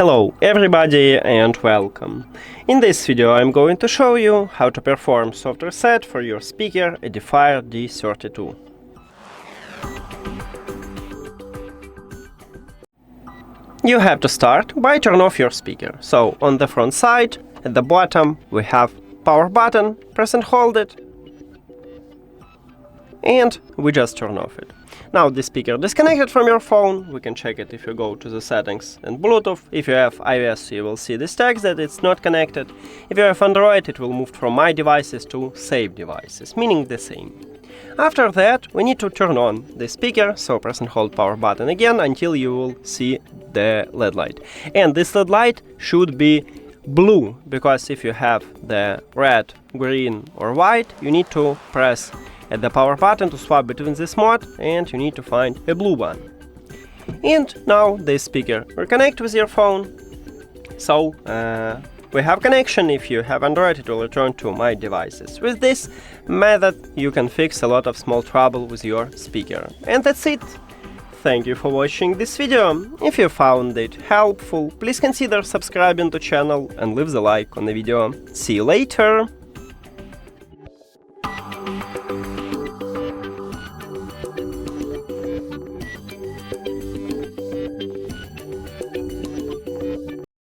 Hello everybody and welcome. In this video I'm going to show you how to perform soft reset for your speaker EDIFIER D32. You have to start by turn off your speaker. So on the front side, at the bottom, we have power button, press and hold it, and we just turn off it. Now the speaker disconnected from your phone. We can check it if you go to the settings and Bluetooth. If you have iOS, you will see this text that it's not connected. If you have Android, it will move from My Devices to Save Devices, meaning the same. After that, we need to turn on the speaker, so press and hold power button again until you will see the LED light. And this LED light should be blue, because if you have the red, green or white, you need to press at the power button to swap between this mode, and you need to find a blue one. And now the speaker reconnect with your phone. So we have connection. If you have Android, it will return to My Devices. With this method you can fix a lot of small trouble with your speaker. And that's it. Thank you for watching this video. If you found it helpful, please consider subscribing to the channel and leave the like on the video. See you later!